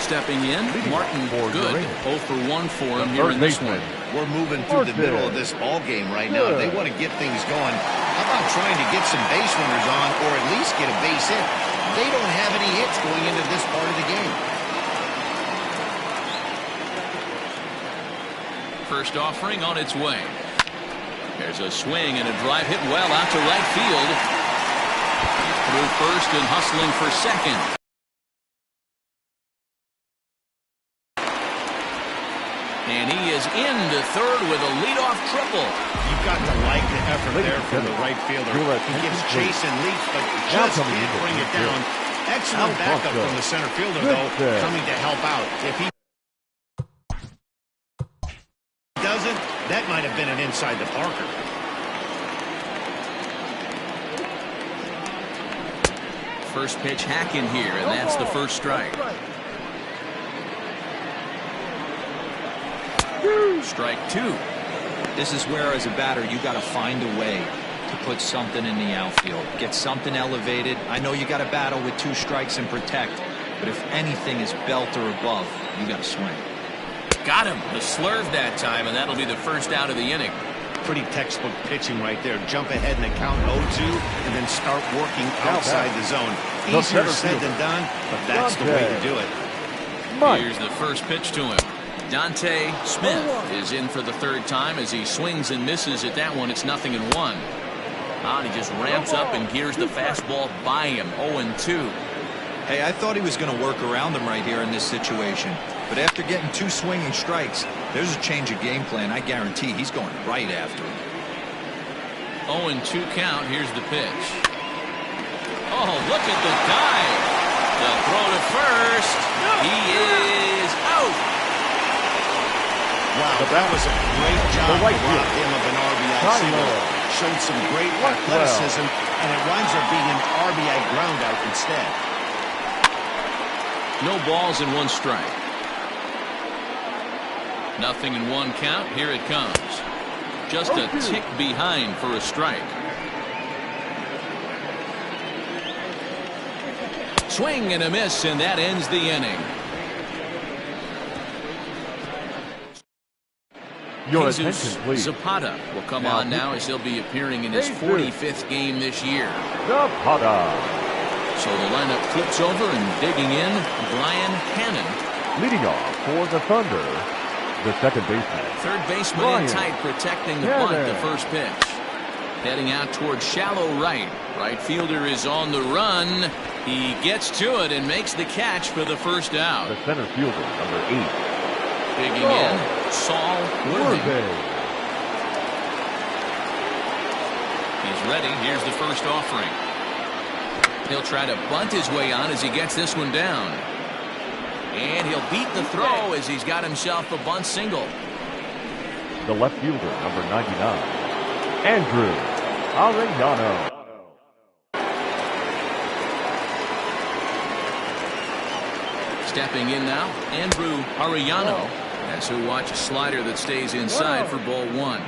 Stepping in, Martin Good. 0 for 1 for him here in this one. We're moving through the middle of this ball game right now. They want to get things going. How about trying to get some base runners on, or at least get a base hit? They don't have any hits going into this part of the game. First offering on its way. There's a swing and a drive hit well out to right field. He's through first and hustling for second. And he is into third with a leadoff triple. You've got to like the effort there from the right fielder. He gives chase and leaps, but just can't bring it down. Excellent backup from the center fielder, though, coming to help out. If he doesn't, that might have been an inside the Parker. First pitch hack in here, and that's the first strike. Strike 2. This is where, as a batter, you got to find a way to put something in the outfield. Get something elevated. I know you got to battle with 2 strikes and protect, but if anything is belt or above, you got to swing. Got him. The slurve that time, and that'll be the first out of the inning. Pretty textbook pitching right there. Jump ahead in the count 0-2 and then start working outside the zone. Easier said than done, but that's the way to do it. Here's the first pitch to him. Dante Smith is in for the 3rd time as he swings and misses at that one. It's 0-1. And he just ramps up and gears the fastball by him. 0-2. Hey, I thought he was going to work around him right here in this situation. But after getting 2 swinging strikes, there's a change of game plan. I guarantee he's going right after him. 0-2 count. Here's the pitch. Oh, look at the dive. The throw to first. He is out. Wow, that was a great job to rob him of an RBI single. Showed some great athleticism, and it winds up being an RBI groundout instead. No balls and 1 strike. 0-1 count. Here it comes. Just a tick behind for a strike. Swing and a miss, and that ends the inning. Your Jesus attention, please. Zapata will come on now as he'll be appearing in his 45th game this year. Zapata. So the lineup flips over and digging in, Brian Hannon. Leading off for the Thunder, the second baseman. Third baseman in tight, protecting the bunt, the first pitch. Heading out towards shallow right. Right fielder is on the run. He gets to it and makes the catch for the first out. The center fielder, number 8. Digging in, Saul Worthy. He's ready. Here's the first offering. He'll try to bunt his way on as he gets this one down. And he'll beat the throw as he's got himself a bunt single. The left fielder, number 99, Andrew Arellano. Stepping in now, Andrew Arellano, as he'll watch a slider that stays inside for ball one.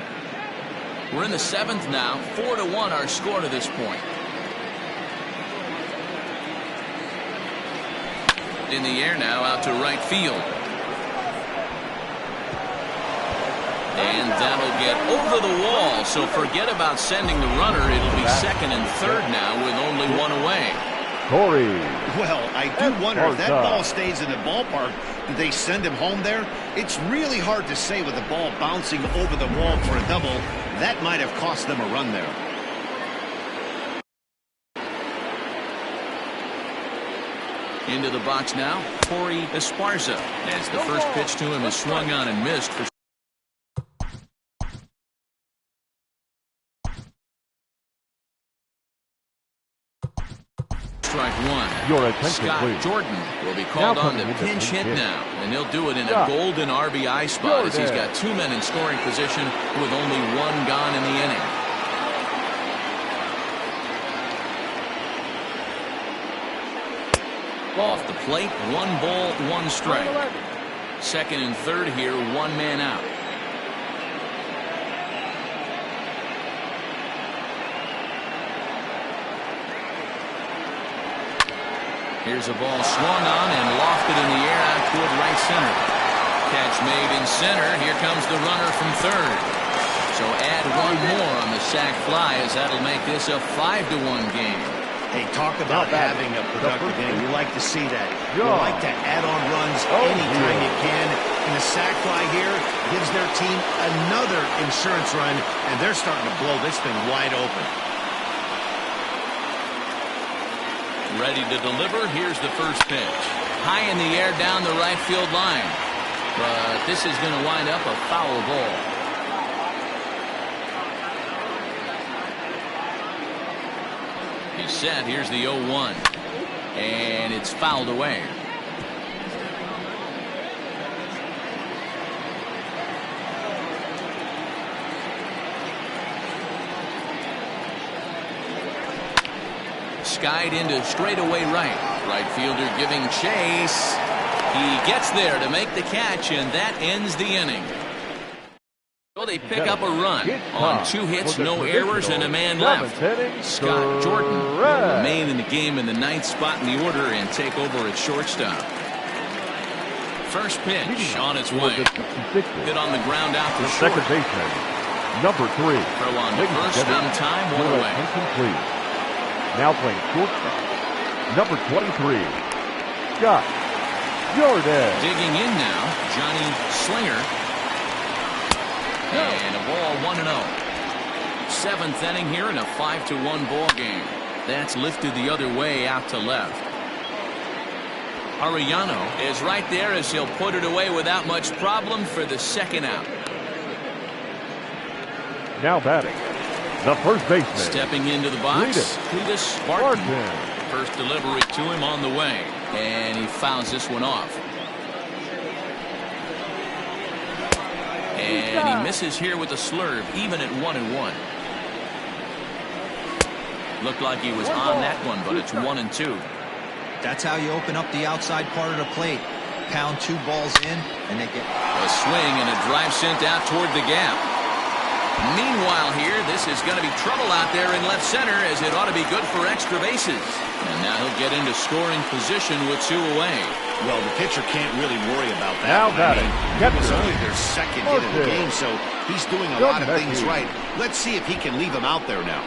We're in the seventh now. 4-1 our score to this point. In the air now, out to right field. And that'll get over the wall, so forget about sending the runner. It'll be second and third now with only one away. Corey. Well, I do wonder if that ball stays in the ballpark, do they send him home there? It's really hard to say with the ball bouncing over the wall for a double. That might have cost them a run there. Into the box now, Corey Esparza, as the first pitch to him is swung on and missed for strike one. Your attention, Scott please. Jordan will be called on to pinch hit now, and he'll do it in a golden RBI spot as he's got two men in scoring position with only one gone in the inning. Off the plate, 1 ball, 1 strike. Second and third here, 1 man out. Here's a ball swung on and lofted in the air out toward right center. Catch made in center. Here comes the runner from third. So add 1 more on the sac fly, as that'll make this a 5-1 game. Hey, talk about having a productive game. You like to see that. You like to add on runs anytime you can. And the sac fly here gives their team another insurance run, and they're starting to blow this thing wide open. Ready to deliver. Here's the first pitch. High in the air down the right field line. But this is going to wind up a foul ball. He's set. Here's the 0-1. And it's fouled away. Skied into straightaway right. Right fielder giving chase. He gets there to make the catch, and that ends the inning. So they pick up a run on 2 hits, no errors, and a man left. Scott Jordan will remain in the game in the 9th spot in the order and take over at shortstop. First pitch on its way. Hit on the ground out to short. Second baseman, number 3. Throw on to first in time, 1 away. Incomplete. Now playing shortstop, number 23, Scott Jordan. Digging in now, Johnny Slinger. And a ball 1-0. 7th inning here in a 5-1 ball game. That's lifted the other way out to left. Arellano is right there as he'll put it away without much problem for the second out. Now batting, the first baseman. Stepping into the box, Cletus Barton. First delivery to him on the way. And he fouls this one off. And he misses here with a slurve, even at 1-1. Looked like he was on that one, but it's 1-2. That's how you open up the outside part of the plate. Pound 2 balls in, and they get a swing and a drive sent out toward the gap. Meanwhile here, this is going to be trouble out there in left center, as it ought to be good for extra bases. And now he'll get into scoring position with 2 away. Well, the pitcher can't really worry about that. Now batting, it was only their second hit of the game, so he's doing a lot of things right. Let's see if he can leave him out there now.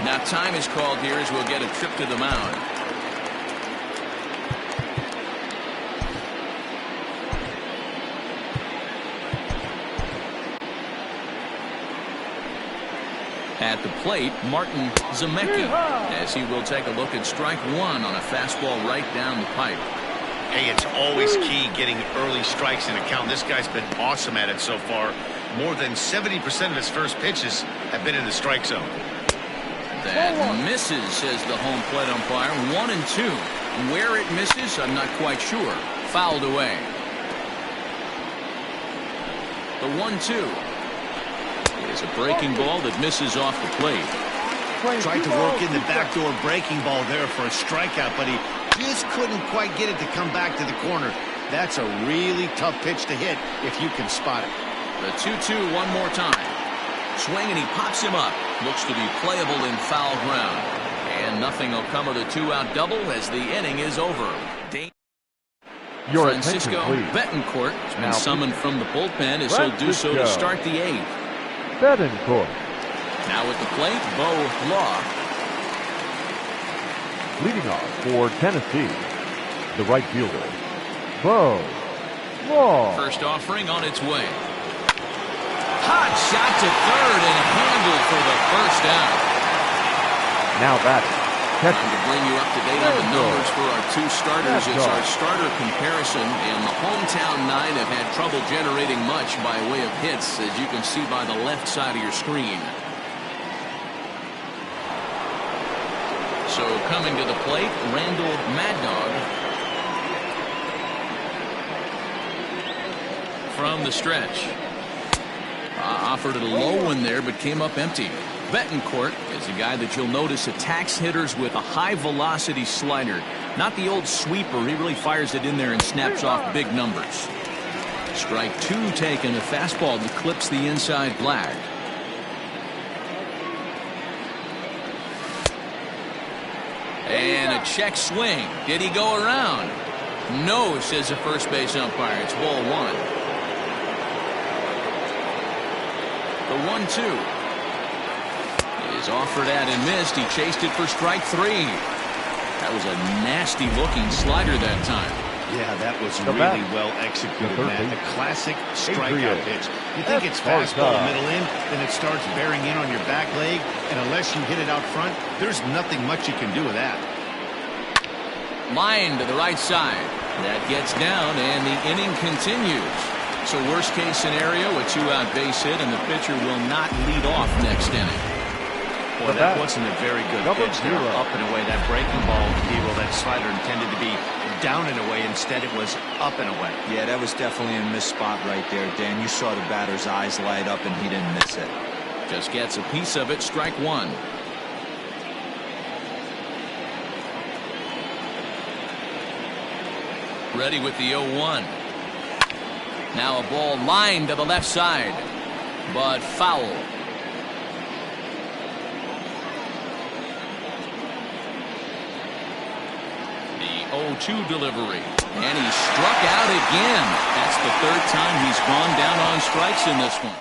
Now time is called here as we'll get a trip to the mound. At the plate, Martin Zemecki, as he will take a look at strike 1 on a fastball right down the pipe. Hey, it's always key getting early strikes in a count. This guy's been awesome at it so far. More than 70% of his first pitches have been in the strike zone. That misses, says the home plate umpire. 1-2. Where it misses, I'm not quite sure. Fouled away. The 1-2 is a breaking ball that misses off the plate. Tried to work in the backdoor breaking ball there for a strikeout, but he just couldn't quite get it to come back to the corner. That's a really tough pitch to hit if you can spot it. The 2-2 one more time. Swing and he pops him up. Looks to be playable in foul ground. And nothing will come of the 2-out double as the inning is over. Francisco Betancourt has been summoned from the bullpen as he'll do so to start the 8th. Betancourt. Now at the plate, Bo Law. Leading off for Tennessee, the right fielder, Bo Law. First offering on its way. Hot shot to third and handled for the first out. Now batting. Time to bring you up to date on the numbers for our 2 starters. It's our starter comparison, and the hometown 9 have had trouble generating much by way of hits, as you can see by the left side of your screen. So coming to the plate, Randall Mad Dog. From the stretch. Offered it a low one there, but came up empty. Betancourt is a guy that you'll notice attacks hitters with a high-velocity slider. Not the old sweeper. He really fires it in there and snaps off big numbers. Strike 2 taken. A fastball that clips the inside black. And a check swing. Did he go around? No, says the first base umpire. It's ball 1. The 1-2. Is offered at and missed. He chased it for strike 3. That was a nasty looking slider that time. Yeah, that was really well executed, man. A classic strikeout pitch. You think it's fastball middle in, then it starts bearing in on your back leg, and unless you hit it out front, there's nothing much you can do with that. Line to the right side. That gets down, and the inning continues. So worst case scenario, a 2-out base hit, and the pitcher will not lead off next inning. Well, that wasn't a very good pitch there, up and away. That breaking ball, that slider intended to be down and away. Instead, it was up and away. Yeah, that was definitely a missed spot right there, Dan. You saw the batter's eyes light up, and he didn't miss it. Just gets a piece of it, strike 1. Ready with the 0-1. Now a ball lined to the left side, but foul. The 0-2 delivery, and he struck out again. That's the 3rd time he's gone down on strikes in this one.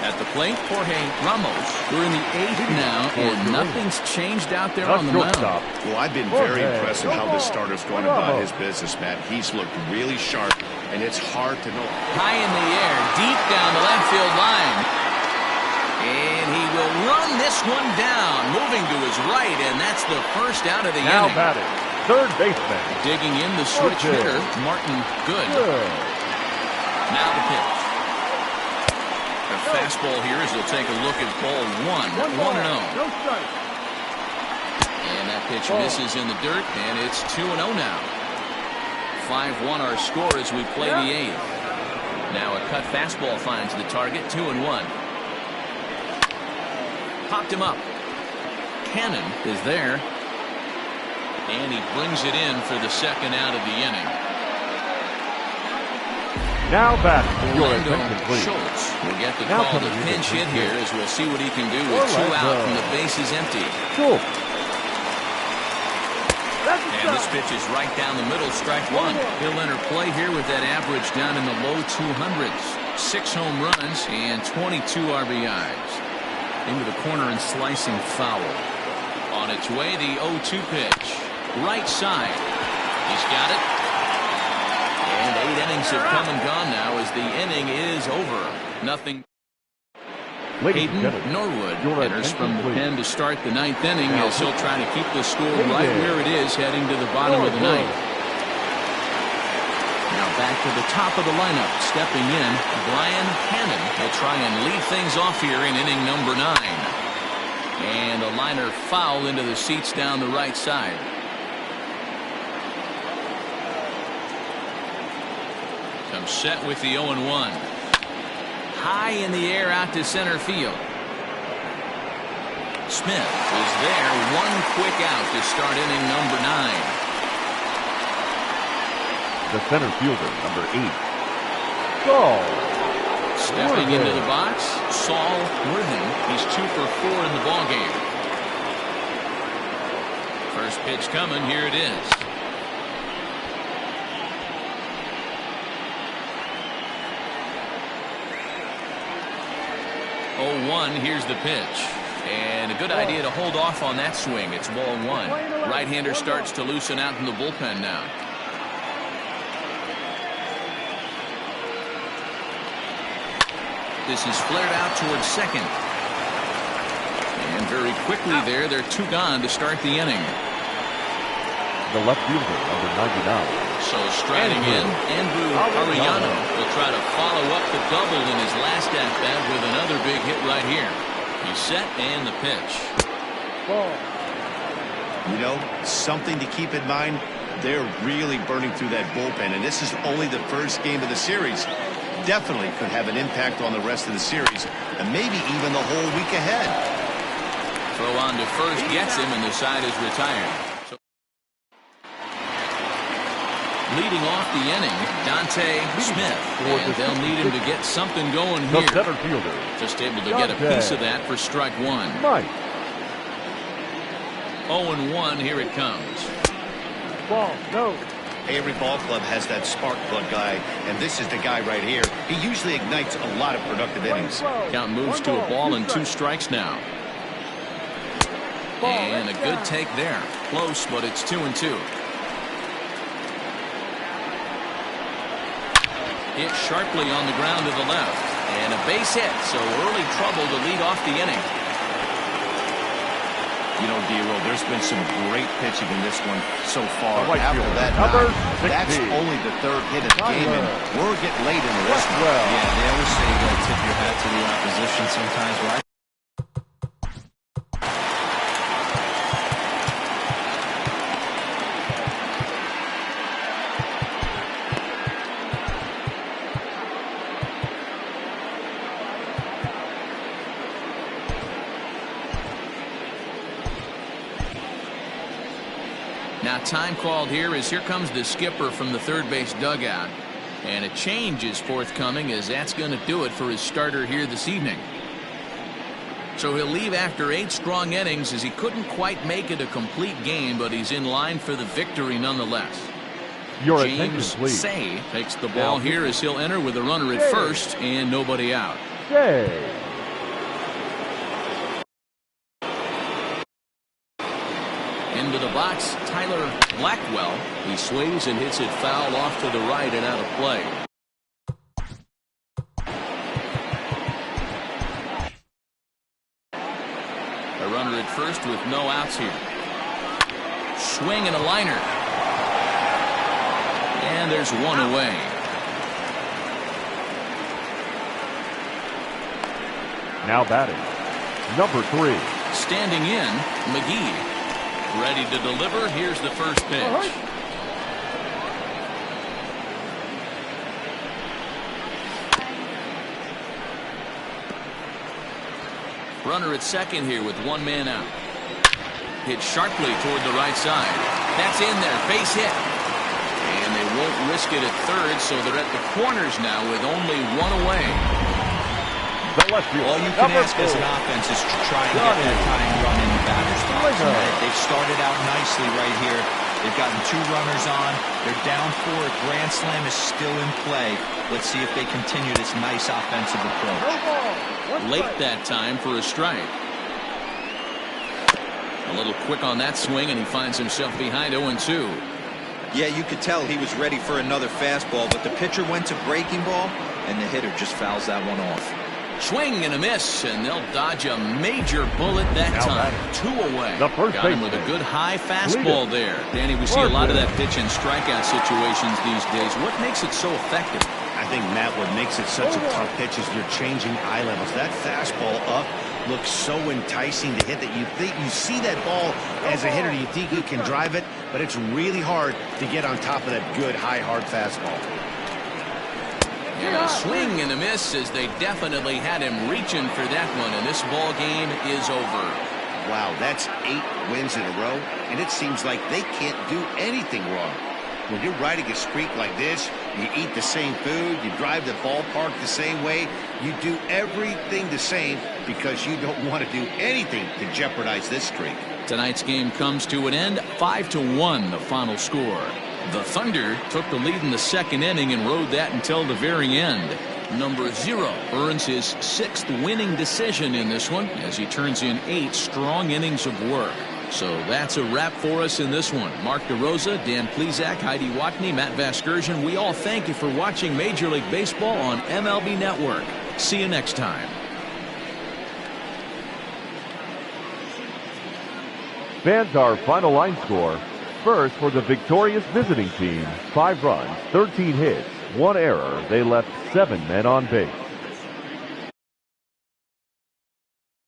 At the plate, Jorge Ramos. We're in the 8th now, and nothing's changed out there on the mound. Well, I've been very impressed with how this starter's going about his business, Matt. He's looked really sharp, and it's hard to know. High in the air, deep down the left field line. And he will run this one down, moving to his right, and that's the first out of the inning. Now batting, third baseman. Digging in the switch hitter, Martin Good. Now the pitch. A fastball here as he'll take a look at ball 1. 1-0. And that pitch misses in the dirt, and it's 2-0 now. 5-1 our score as we play the 8th. Now a cut fastball finds the target, 2-1. Popped him up. Cannon is there. And he brings it in for the 2nd out of the inning. Now batting, Schultz will get the call to pinch hit here as we'll see what he can do with 2 out and the base is empty. And this pitch is right down the middle, strike 1. He'll enter play here with that average down in the low 200s. 6 home runs and 22 RBIs. Into the corner and slicing foul. On its way, the 0-2 pitch. Right side. He's got it. And 8 innings have come and gone now as the inning is over. Nothing. Hayden Norwood enters from the pen to start the 9th inning as he'll try to keep the score right where it is heading to the bottom of the 9th. Now back to the top of the lineup. Stepping in, Brian Hannon will try and lead things off here in inning number 9. And a liner foul into the seats down the right side. Comes set with the 0-1. High in the air out to center field. Smith is there. One quick out to start inning number 9. The center fielder, number 8. Saul Stepping Worthing. into the box, Saul Worthing. He's 2 for 4 in the ballgame. First pitch coming. Here it is. Oh, 1. Here's the pitch. And a good idea to hold off on that swing. It's ball 1. Right-hander starts to loosen out in the bullpen now. This is flared out towards second. And very quickly there, they're 2 gone to start the inning. The left fielder, number 99. So striding in, Andrew Arellano will try to follow up the double in his last at-bat with another big hit right here. He's set and the pitch. You know, something to keep in mind, they're really burning through that bullpen, and this is only the first game of the series. Definitely could have an impact on the rest of the series, and maybe even the whole week ahead. Throw on to first gets him, and the side is retired. So, leading off the inning, Dante Smith, and they'll need him to get something going The here. center fielder, Just able to get a piece of that for strike 1. Mike. 0-1, here it comes. Ball, no. Every ball club has that spark plug guy, and this is the guy right here. He usually ignites a lot of productive innings. Count moves to a ball and 2 strikes now. And a good take there. Close, but it's 2-2. Hit sharply on the ground to the left. And a base hit, so early trouble to lead off the inning. You know, D-Roll, there's been some great pitching in this one so far. Right After fielder, that number knock, that's 16. only the 3rd hit of the game, and we're getting late into this one. Yeah, they always say you gotta tip your hat to the opposition sometimes, right? Now time called here as here comes the skipper from the third base dugout. And a change is forthcoming as that's going to do it for his starter here this evening. So he'll leave after 8 strong innings as he couldn't quite make it a complete game, but he's in line for the victory nonetheless. Your James attention, please. Say takes the ball here as he'll enter with a runner at first and nobody out. Say. Into the box, Tyler Blackwell. He swings and hits it foul off to the right and out of play. A runner at first with no outs here. Swing and a liner. And there's one away. Now batting, number 3. Standing in, McGee. Ready to deliver. Here's the first pitch. Runner at second here with 1 man out. Hit sharply toward the right side. That's in there. Base hit. And they won't risk it at third, so they're at the corners now with only 1 away. The left fielder, All you can number ask as 4. an offense is to try and get that tying run in the batter's box. They've started out nicely right here. They've gotten 2 runners on. They're down 4. A grand slam is still in play. Let's see if they continue this nice offensive approach. Late that time for a strike. A little quick on that swing, and he finds himself behind 0-2. Yeah, you could tell he was ready for another fastball, but the pitcher went to breaking ball, and the hitter just fouls that one off. Swing and a miss, and they'll dodge a major bullet that Now time. batting. 2 away. The first Got him with a baseman. good high fastball there. Danny, we see a Worthing. lot of that pitch in strikeout situations these days. What makes it so effective? I think, Matt, what makes it such a tough pitch is you're changing eye levels. That fastball up looks so enticing to hit that you think you see that ball as a hitter, you think you can drive it, but it's really hard to get on top of that good, high, hard fastball. And a swing and a miss as they definitely had him reaching for that one, and this ball game is over. Wow, that's 8 wins in a row, and it seems like they can't do anything wrong. When you're riding a streak like this, you eat the same food, you drive the ballpark the same way, you do everything the same because you don't want to do anything to jeopardize this streak. Tonight's game comes to an end, 5-1 the final score. The Thunder took the lead in the second inning and rode that until the very end. Number 0 earns his 6th winning decision in this one as he turns in 8 strong innings of work. So that's a wrap for us in this one. Mark DeRosa, Dan Plezak, Heidi Watney, Matt Vasgersian, we all thank you for watching Major League Baseball on MLB Network. See you next time. Fans, our final line score. First, for the victorious visiting team, 5 runs, 13 hits, 1 error. They left 7 men on base.